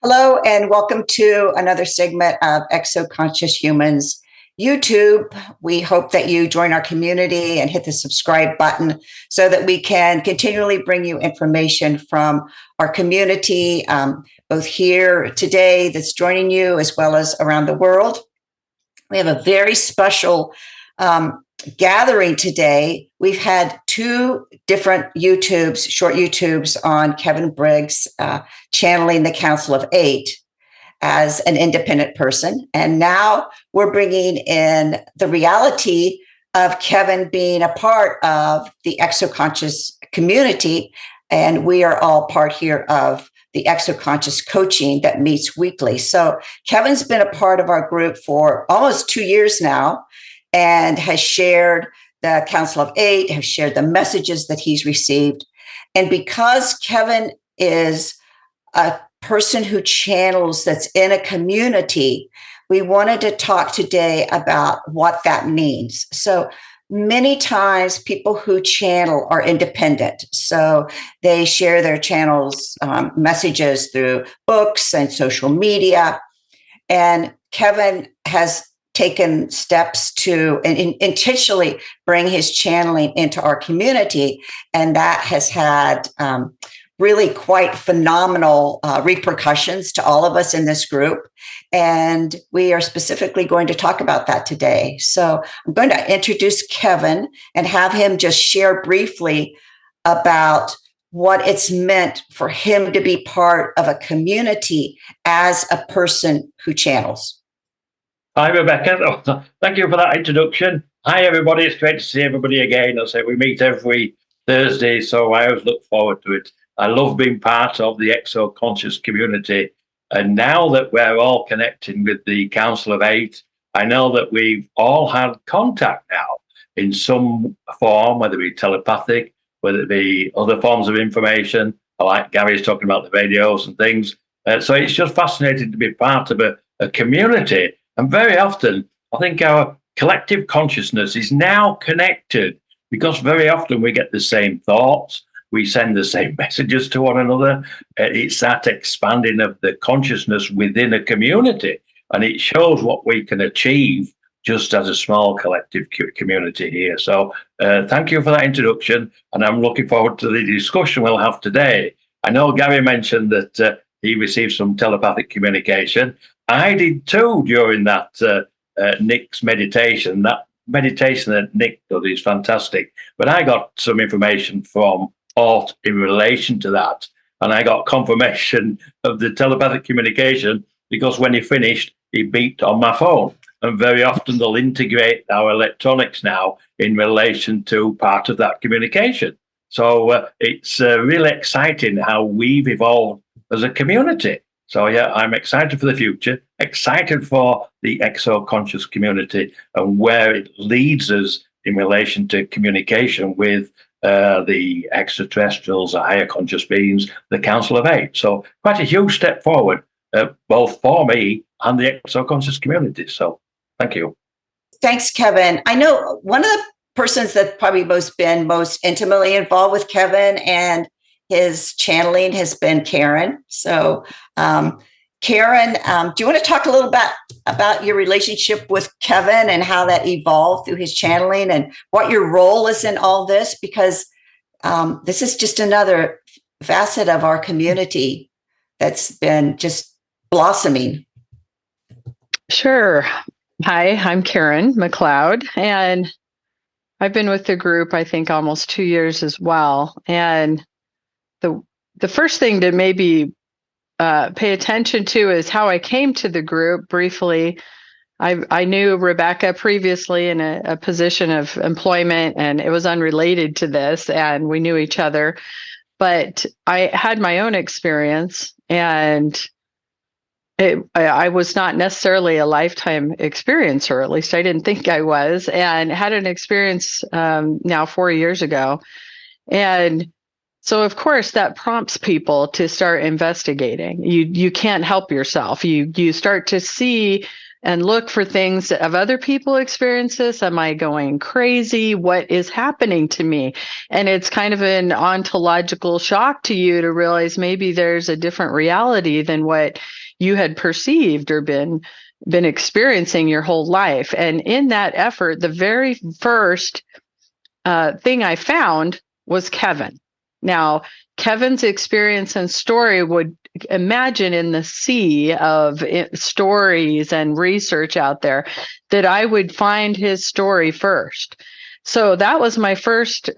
Hello, and welcome to another segment of Exoconscious Humans YouTube. We hope that you join our community and hit the subscribe button so that we can continually bring you information from our community, both here today that's joining you as well as around the world. We have a very special gathering today. We've had two different short YouTubes on Kevin Briggs channeling the Council of Eight as an independent person. And now we're bringing in the reality of Kevin being a part of the Exoconscious community. And we are all part here of the Exoconscious Coaching that meets weekly. So Kevin's been a part of our group for almost 2 years now and has shared the Council of Eight, has shared the messages that he's received. And because Kevin is a person who channels that's in a community, we wanted to talk today about what that means. So many times people who channel are independent. So they share their channels messages through books and social media. And Kevin has taken steps to intentionally bring his channeling into our community. And that has had really quite phenomenal repercussions to all of us in this group. And we are specifically going to talk about that today. So I'm going to introduce Kevin and have him just share briefly about what it's meant for him to be part of a community as a person who channels. Hi, Rebecca. Thank you for that introduction. Hi, everybody. It's great to see everybody again. I say we meet every Thursday, so I always look forward to it. I love being part of the Exoconscious community. And now that we're all connecting with the Council of Eight, I know that we've all had contact now in some form, whether it be telepathic, whether it be other forms of information, like Gary's talking about the videos and things. So it's just fascinating to be part of a community. And very often, I think our collective consciousness is now connected because very often we get the same thoughts. We send the same messages to one another. It's that expanding of the consciousness within a community. And it shows what we can achieve just as a small collective community here. So thank you for that introduction. And I'm looking forward to the discussion we'll have today. I know Gary mentioned that he received some telepathic communication. I did too during that Nick's meditation. That meditation that Nick does is fantastic. But I got some information from Art in relation to that. And I got confirmation of the telepathic communication because when he finished, he beeped on my phone. And very often they'll integrate our electronics now in relation to part of that communication. So it's really exciting how we've evolved as a community. So yeah, I'm excited for the future, excited for the Exoconscious community and where it leads us in relation to communication with the extraterrestrials, the higher conscious beings, the Council of Eight. So quite a huge step forward, both for me and the Exoconscious community. So thank you. Thanks, Kevin. I know one of the persons that probably been most intimately involved with Kevin and his channeling has been Karin. So Karin, do you want to talk a little bit about your relationship with Kevin and how that evolved through his channeling and what your role is in all this? Because this is just another facet of our community that's been just blossoming. Sure. Hi, I'm Karin McLeod, and I've been with the group, I think, almost 2 years as well. And the first thing to maybe pay attention to is how I came to the group briefly. I knew Rebecca previously in a position of employment, and it was unrelated to this, and we knew each other. But I had my own experience, and I was not necessarily a lifetime experiencer, at least I didn't think I was, and had an experience now 4 years ago. And so, of course, that prompts people to start investigating. You can't help yourself. You start to see and look for things of other people experience this. Am I going crazy? What is happening to me? And it's kind of an ontological shock to you to realize maybe there's a different reality than what you had perceived or been experiencing your whole life. And in that effort, the very first thing I found was Kevin. Now, Kevin's experience and story would imagine in the sea of stories and research out there that I would find his story first. So that was my first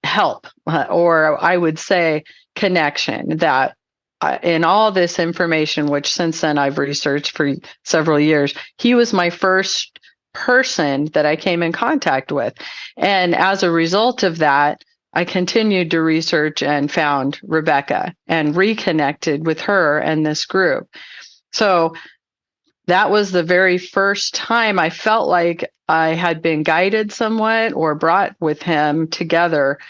help, or I would say connection, that in all this information, which since then I've researched for several years, he was my first person that I came in contact with. And as a result of that, I continued to research and found Rebecca and reconnected with her and this group. So that was the very first time I felt like I had been guided somewhat or brought with him together.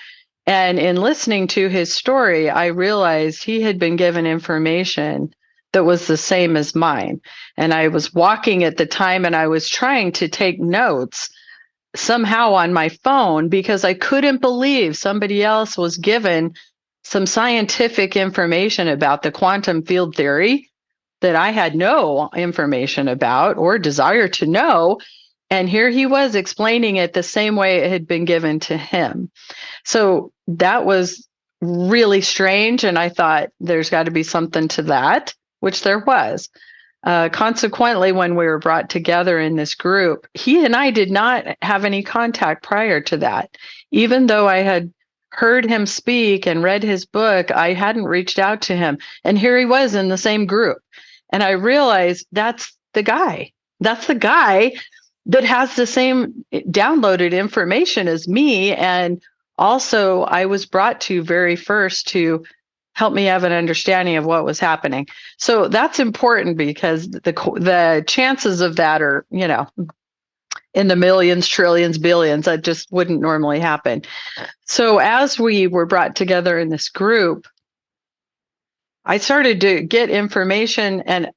And in listening to his story, I realized he had been given information that was the same as mine. And I was walking at the time and I was trying to take notes somehow on my phone because I couldn't believe somebody else was given some scientific information about the quantum field theory that I had no information about or desire to know. And here he was explaining it the same way it had been given to him. So that was really strange. And I thought there's got to be something to that, which there was. Consequently, when we were brought together in this group, he and I did not have any contact prior to that. Even though I had heard him speak and read his book, I hadn't reached out to him. And here he was in the same group. And I realized that's the guy. That's the guy that has the same downloaded information as me. And also, I was brought to very first to help me have an understanding of what was happening. So that's important because the chances of that are, in the millions, trillions, billions. That just wouldn't normally happen. So as we were brought together in this group, I started to get information, and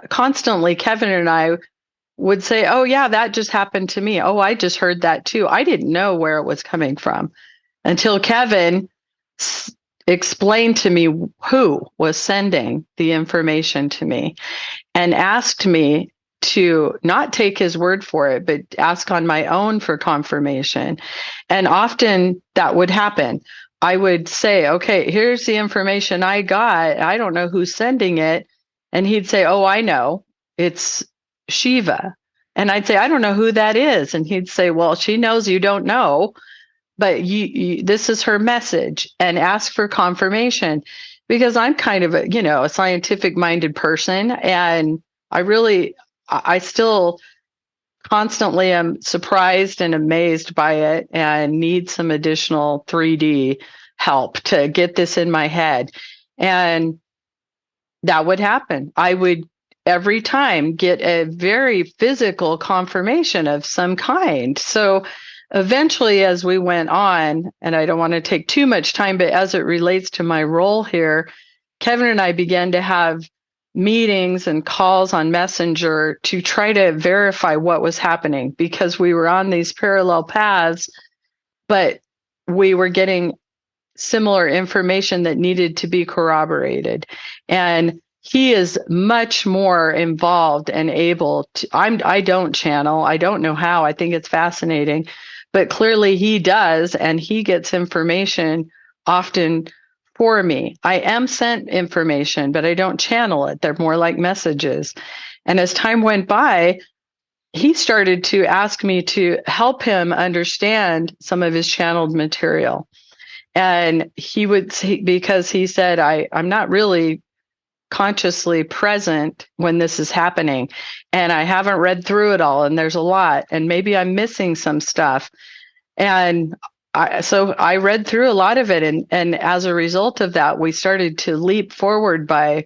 constantly Kevin and I would say, oh yeah, that just happened to me. Oh, I just heard that too. I didn't know where it was coming from until Kevin explained to me who was sending the information to me and asked me to not take his word for it, but ask on my own for confirmation. And often that would happen. I would say, okay, here's the information I got. I don't know who's sending it. And he'd say, oh, I know. It's Shiva. And I'd say, I don't know who that is. And he'd say, well, she knows you don't know, but this is her message, and ask for confirmation, because I'm kind of a scientific minded person. And I still constantly am surprised and amazed by it and need some additional 3D help to get this in my head. And that would happen. I would every time get a very physical confirmation of some kind. So eventually, as we went on, and I don't want to take too much time, but as it relates to my role here, Kevin and I began to have meetings and calls on Messenger to try to verify what was happening, because we were on these parallel paths, but we were getting similar information that needed to be corroborated. And he is much more involved and able to. I don't channel. I don't know how. I think it's fascinating, but clearly he does, and he gets information often for me. I am sent information, but I don't channel it. They're more like messages. And as time went by, he started to ask me to help him understand some of his channeled material. And he would say, because he said, I'm not really consciously present when this is happening, and I haven't read through it all, and there's a lot, and maybe I'm missing some stuff. And so I read through a lot of it, and as a result of that, we started to leap forward by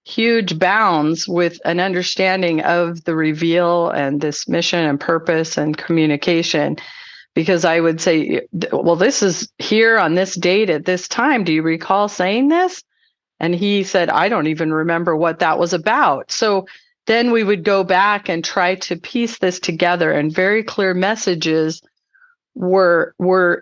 huge bounds with an understanding of the reveal and this mission and purpose and communication. Because I would say, well, this is here on this date at this time. Do you recall saying this? And he said, I don't even remember what that was about. So then we would go back and try to piece this together, and very clear messages were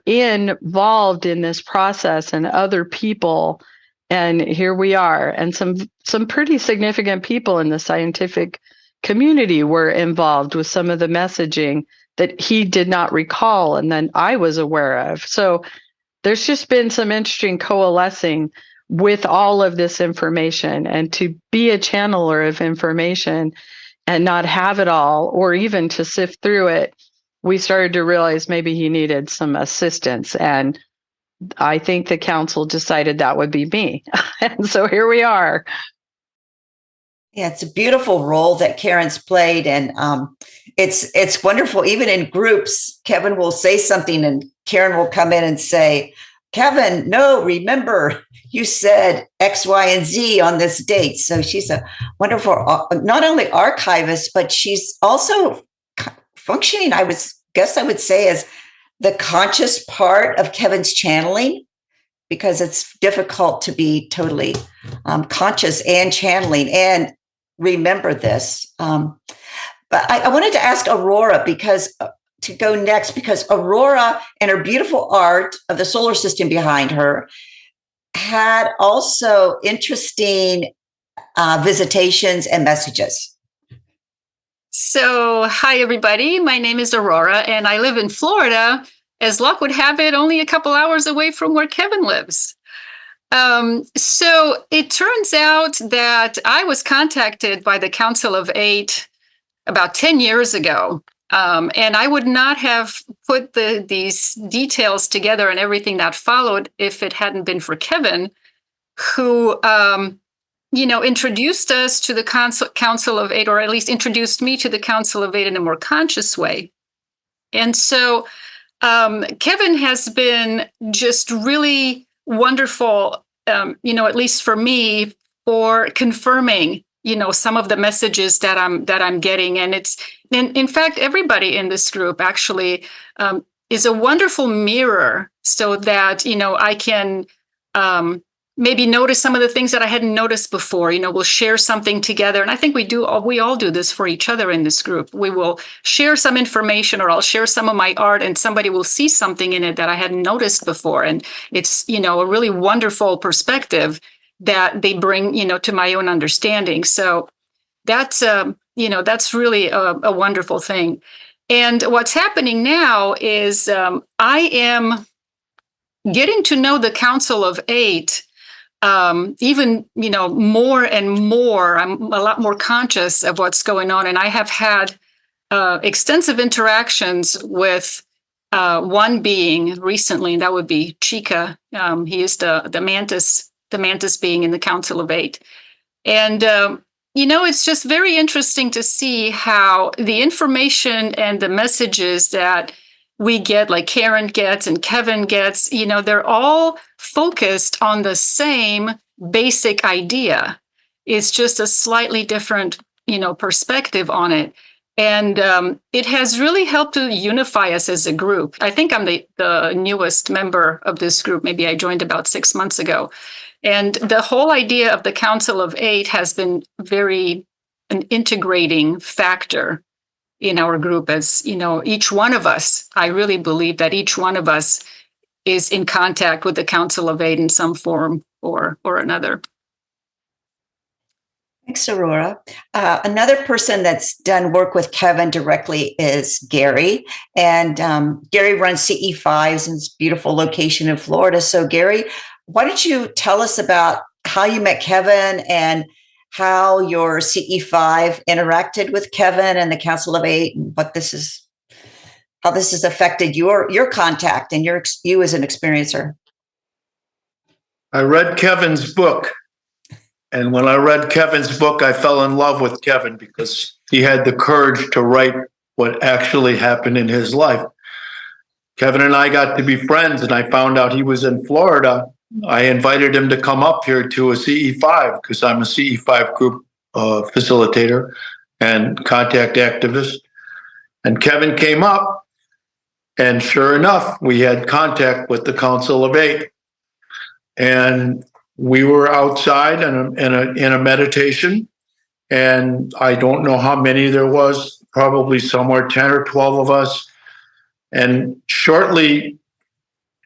involved in this process, and other people. And here we are. And some pretty significant people in the scientific community were involved with some of the messaging that he did not recall and then I was aware of. So there's just been some interesting coalescing with all of this information. And to be a channeler of information and not have it all, or even to sift through it, we started to realize maybe he needed some assistance. And I think the council decided that would be me. And so here we are. Yeah, it's a beautiful role that Karen's played. And it's wonderful. Even in groups, Kevin will say something and Karen will come in and say, Kevin, no, remember, you said X, Y, and Z on this date. So she's a wonderful, not only archivist, but she's also functioning, I would say, as the conscious part of Kevin's channeling, because it's difficult to be totally conscious and channeling and remember this. But I wanted to ask Aurora to go next, because Aurora and her beautiful art of the solar system behind her had also interesting visitations and messages. So, hi, everybody. My name is Aurora, and I live in Florida. As luck would have it, only a couple hours away from where Kevin lives. So it turns out that I was contacted by the Council of Eight about 10 years ago. And I would not have put these details together and everything that followed if it hadn't been for Kevin, who introduced us to the Council of Eight, or at least introduced me to the Council of Eight in a more conscious way. And so Kevin has been just really wonderful, at least for me, for confirming, some of the messages that I'm getting. And it's, in fact, everybody in this group actually is a wonderful mirror, so that, I can maybe notice some of the things that I hadn't noticed before. We'll share something together. And I think we all do this for each other in this group. We will share some information, or I'll share some of my art, and somebody will see something in it that I hadn't noticed before. And it's, a really wonderful perspective that they bring, to my own understanding. So that's, that's really a wonderful thing. And what's happening now is I am getting to know the Council of Eight even, more and more. I'm a lot more conscious of what's going on. And I have had extensive interactions with one being recently, and that would be Chica. He is the mantis being in the Council of Eight. And, it's just very interesting to see how the information and the messages that we get, like Karen gets and Kevin gets, they're all focused on the same basic idea. It's just a slightly different, perspective on it. And it has really helped to unify us as a group. I think I'm the newest member of this group. Maybe I joined about 6 months ago. And the whole idea of the Council of Eight has been an integrating factor in our group. As each one of us, I really believe that each one of us is in contact with the Council of Eight in some form or another. Thanks, Aurora. Another person that's done work with Kevin directly is Gary. And Gary runs CE5s in this beautiful location in Florida. So Gary, why don't you tell us about how you met Kevin and how your CE5 interacted with Kevin and the Council of Eight, and how this has affected your contact and you as an experiencer. I read Kevin's book. And when I read Kevin's book, I fell in love with Kevin because he had the courage to write what actually happened in his life. Kevin and I got to be friends, and I found out he was in Florida. I invited him to come up here to a CE5 because I'm a CE5 group facilitator and contact activist. And Kevin came up, and sure enough, we had contact with the Council of Eight. And we were outside in a meditation, and I don't know how many there was, probably somewhere 10 or 12 of us. And shortly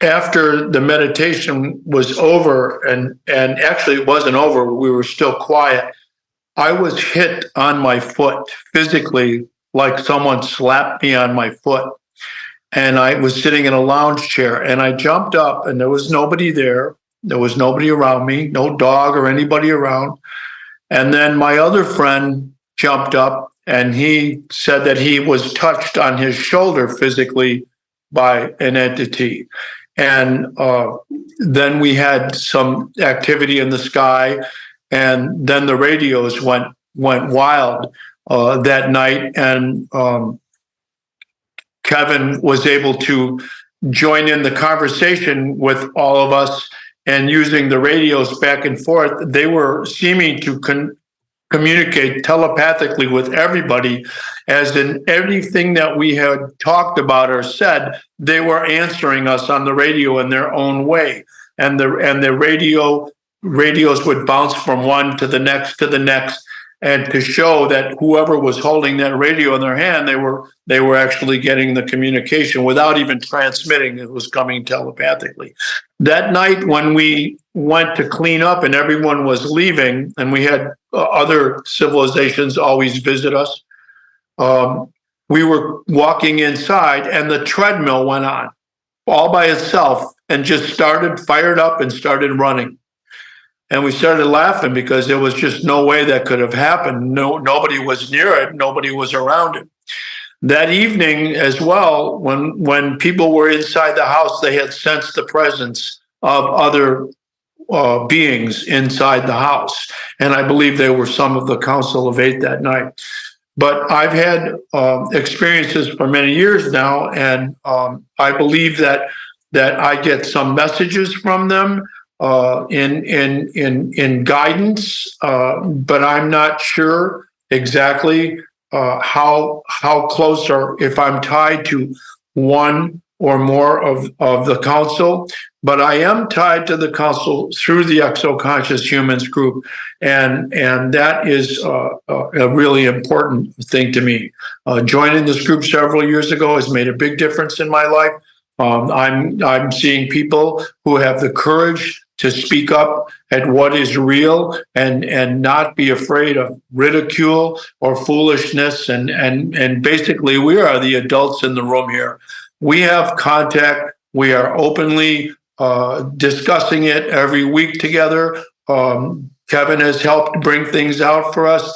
after the meditation was over, and actually it wasn't over, we were still quiet, I was hit on my foot physically, like someone slapped me on my foot. And I was sitting in a lounge chair, and I jumped up, and there was nobody there. There was nobody around me, no dog or anybody around. And then my other friend jumped up, and he said that he was touched on his shoulder physically by an entity. And then we had some activity in the sky, and then the radios went wild that night, and Kevin was able to join in the conversation with all of us, and using the radios back and forth, they were seeming to communicate telepathically with everybody, as in everything that we had talked about or said, they were answering us on the radio in their own way. And the radios would bounce from one to the next to the next, and to show that whoever was holding that radio in their hand, they were actually getting the communication without even transmitting. It was coming telepathically. That night when we went to clean up and everyone was leaving, and we had other civilizations always visit us, we were walking inside, and the treadmill went on all by itself and just fired up and started running. And we started laughing because there was just no way that could have happened. Nobody was near it. Nobody was around it. That evening as well, when people were inside the house, they had sensed the presence of other beings inside the house. And I believe they were some of the Council of Eight that night. But I've had experiences for many years now, and I believe that I get some messages from them in guidance, but I'm not sure exactly how close, or if I'm tied to one or more of the council. But I am tied to the council through the Exoconscious Humans group, and that is a really important thing to me. Joining this group several years ago has made a big difference in my life. I'm seeing people who have the courage to speak up at what is real, and not be afraid of ridicule or foolishness. And basically, we are the adults in the room here. We have contact. We are openly discussing it every week together. Kevin has helped bring things out for us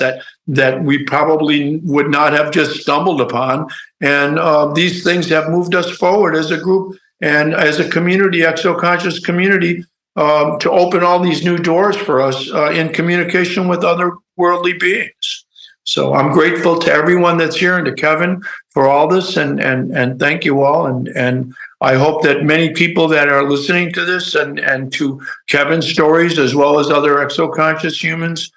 that we probably would not have just stumbled upon. And these things have moved us forward as a group and as a community, Exoconscious community, to open all these new doors for us in communication with other worldly beings. So I'm grateful to everyone that's here, and to Kevin for all this, and thank you all. And I hope that many people that are listening to this and to Kevin's stories, as well as other Exoconscious Humans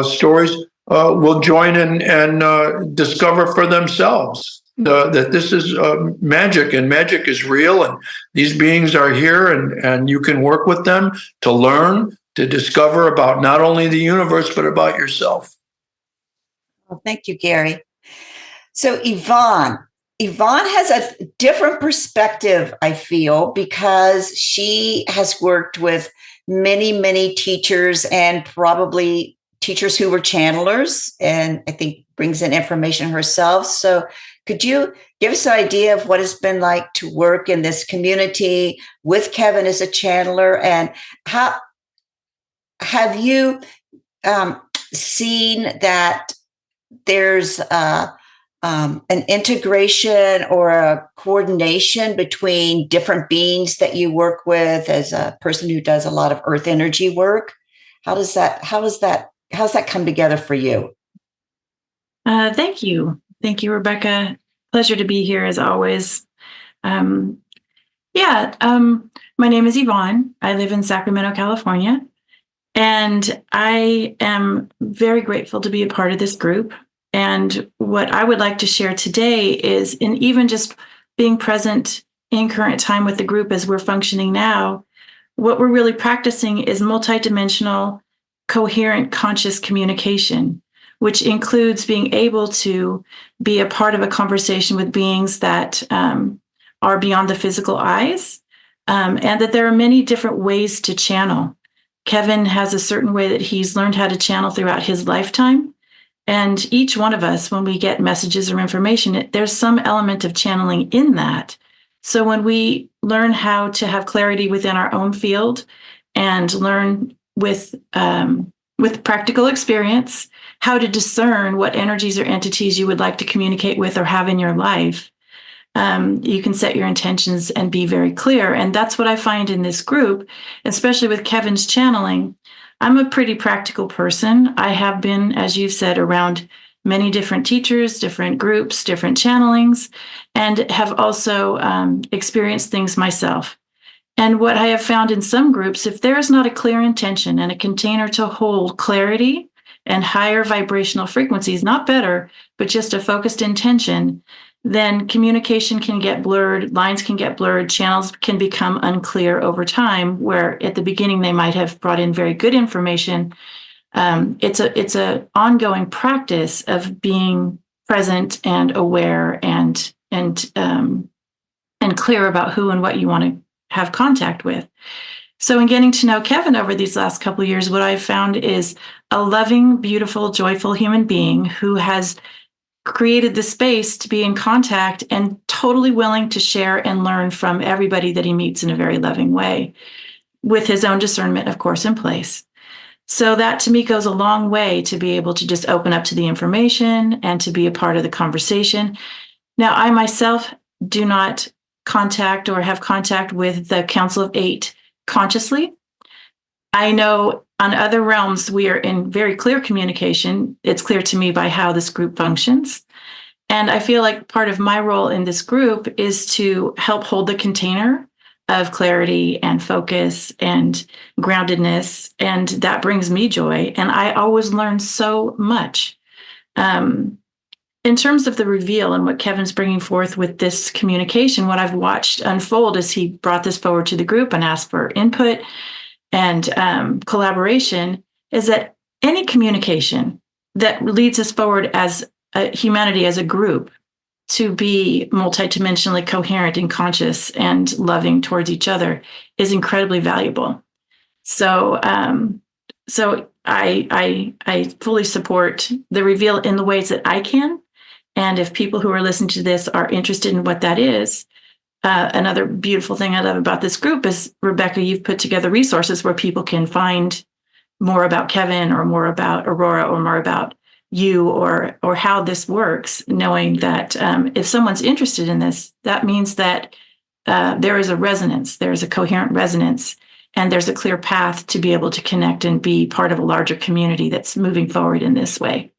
stories, will join in and discover for themselves that this is magic, and magic is real, and these beings are here, and you can work with them to learn, to discover about not only the universe, but about yourself. Well, thank you, Gary. So Yvonne has a different perspective, I feel, because she has worked with many, many teachers, and probably teachers who were channelers, and I think brings in information herself. So could you give us an idea of what it's been like to work in this community with Kevin as a channeler, and how have you seen that there's an integration or a coordination between different beings that you work with as a person who does a lot of earth energy work? How's that come together for you? Thank you, Rebecca. Pleasure to be here as always. My name is Yvonne. I live in Sacramento, California, and I am very grateful to be a part of this group. And what I would like to share today is, in even just being present in current time with the group as we're functioning now, what we're really practicing is multidimensional, coherent, conscious communication, which includes being able to be a part of a conversation with beings that are beyond the physical eyes, and that there are many different ways to channel. Kevin has a certain way that he's learned how to channel throughout his lifetime. And each one of us, when we get messages or information, there's some element of channeling in that. So when we learn how to have clarity within our own field and learn with practical experience how to discern what energies or entities you would like to communicate with or have in your life, you can set your intentions and be very clear. And that's what I find in this group, especially with Kevin's channeling. I'm a pretty practical person. I have been, as you've said, around many different teachers, different groups, different channelings, and have also experienced things myself. And what I have found in some groups, if there is not a clear intention and a container to hold clarity and higher vibrational frequencies, not better, but just a focused intention, then communication can get blurred, lines can get blurred, channels can become unclear over time, where at the beginning they might have brought in very good information. It's a ongoing practice of being present and aware and clear about who and what you want to have contact with. So in getting to know Kevin over these last couple of years, what I've found is a loving, beautiful, joyful human being who has created the space to be in contact and totally willing to share and learn from everybody that he meets in a very loving way, with his own discernment, of course, in place. So that to me goes a long way to be able to just open up to the information and to be a part of the conversation. Now, I myself do not contact or have contact with the Council of Eight consciously. I know on other realms, we are in very clear communication. It's clear to me by how this group functions. And I feel like part of my role in this group is to help hold the container of clarity and focus and groundedness. And that brings me joy. And I always learn so much. In terms of the reveal and what Kevin's bringing forth with this communication, what I've watched unfold as he brought this forward to the group and asked for input and collaboration, is that any communication that leads us forward as humanity, as a group, to be multidimensionally coherent and conscious and loving towards each other is incredibly valuable. So I fully support the reveal in the ways that I can. And if people who are listening to this are interested in what that is, another beautiful thing I love about this group is, Rebecca, you've put together resources where people can find more about Kevin or more about Aurora or more about you or how this works, knowing that if someone's interested in this, that means that there is a resonance, there is a coherent resonance, and there's a clear path to be able to connect and be part of a larger community that's moving forward in this way.